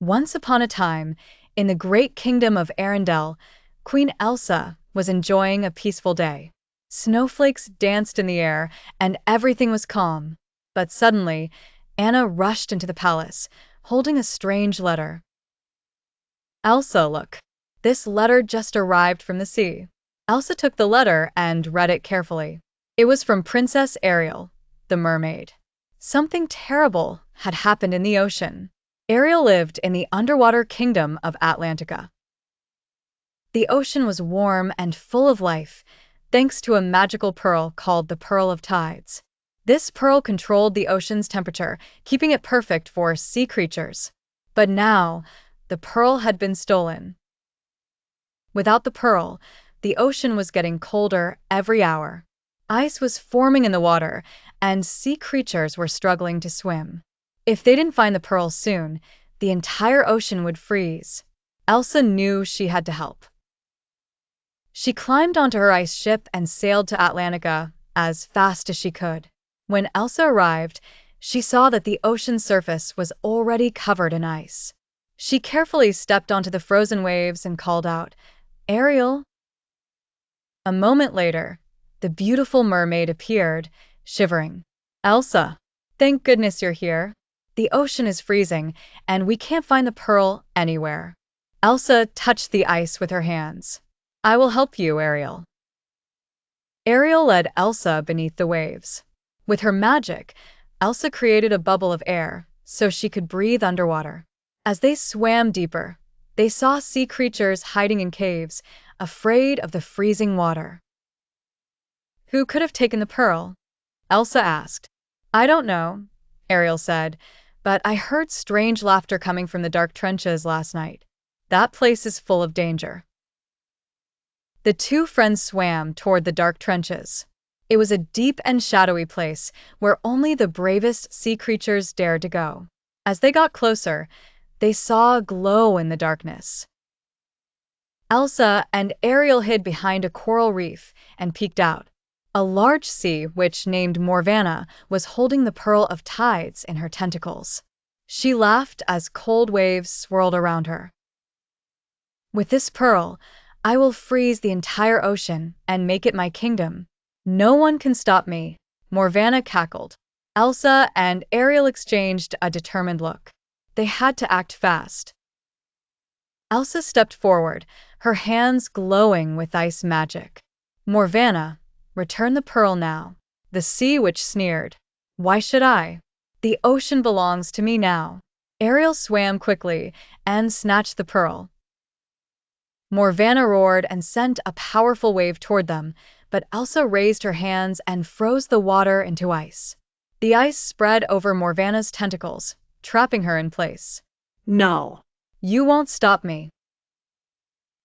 Once upon a time, in the great kingdom of Arendelle, Queen Elsa was enjoying a peaceful day. Snowflakes danced in the air, and everything was calm. But suddenly, Anna rushed into the palace, holding a strange letter. Elsa, look. This letter just arrived from the sea. Elsa took the letter and read it carefully. It was from Princess Ariel, the mermaid. Something terrible had happened in the ocean. Ariel lived in the underwater kingdom of Atlantica. The ocean was warm and full of life, thanks to a magical pearl called the Pearl of Tides. This pearl controlled the ocean's temperature, keeping it perfect for sea creatures. But now, the pearl had been stolen. Without the pearl, the ocean was getting colder every hour. Ice was forming in the water, and sea creatures were struggling to swim. If they didn't find the pearl soon, the entire ocean would freeze. Elsa knew she had to help. She climbed onto her ice ship and sailed to Atlantica as fast as she could. When Elsa arrived, she saw that the ocean's surface was already covered in ice. She carefully stepped onto the frozen waves and called out, "Ariel." A moment later, the beautiful mermaid appeared, shivering. "Elsa, thank goodness you're here. The ocean is freezing, and we can't find the pearl anywhere." Elsa touched the ice with her hands. "I will help you, Ariel." Ariel led Elsa beneath the waves. With her magic, Elsa created a bubble of air so she could breathe underwater. As they swam deeper, they saw sea creatures hiding in caves, afraid of the freezing water. "Who could have taken the pearl?" Elsa asked. "I don't know," Ariel said, "but I heard strange laughter coming from the dark trenches last night. That place is full of danger." The two friends swam toward the dark trenches. It was a deep and shadowy place where only the bravest sea creatures dared to go. As they got closer, they saw a glow in the darkness. Elsa and Ariel hid behind a coral reef and peeked out. A large sea witch named Morvana was holding the Pearl of Tides in her tentacles. She laughed as cold waves swirled around her. "With this pearl, I will freeze the entire ocean and make it my kingdom. No one can stop me," Morvana cackled. Elsa and Ariel exchanged a determined look. They had to act fast. Elsa stepped forward, her hands glowing with ice magic. "Morvana, return the pearl now." The sea witch sneered. "Why should I? The ocean belongs to me now." Ariel swam quickly and snatched the pearl. Morvana roared and sent a powerful wave toward them, but Elsa raised her hands and froze the water into ice. The ice spread over Morvana's tentacles, trapping her in place. "No. You won't stop me."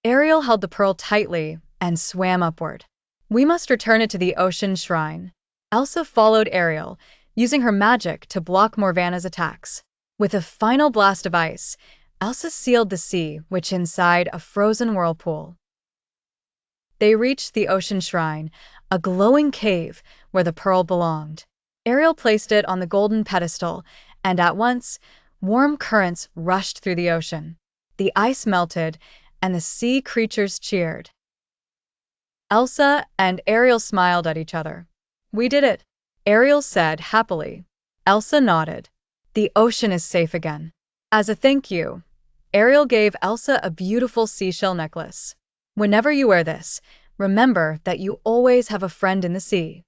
Ariel held the pearl tightly and swam upward. "We must return it to the ocean shrine." Elsa followed Ariel, using her magic to block Morvana's attacks. With a final blast of ice, Elsa sealed the sea witch inside a frozen whirlpool. They reached the ocean shrine, a glowing cave where the pearl belonged. Ariel placed it on the golden pedestal, and at once, warm currents rushed through the ocean. The ice melted, and the sea creatures cheered. Elsa and Ariel smiled at each other. "We did it," Ariel said happily. Elsa nodded. "The ocean is safe again." As a thank you, Ariel gave Elsa a beautiful seashell necklace. "Whenever you wear this, remember that you always have a friend in the sea."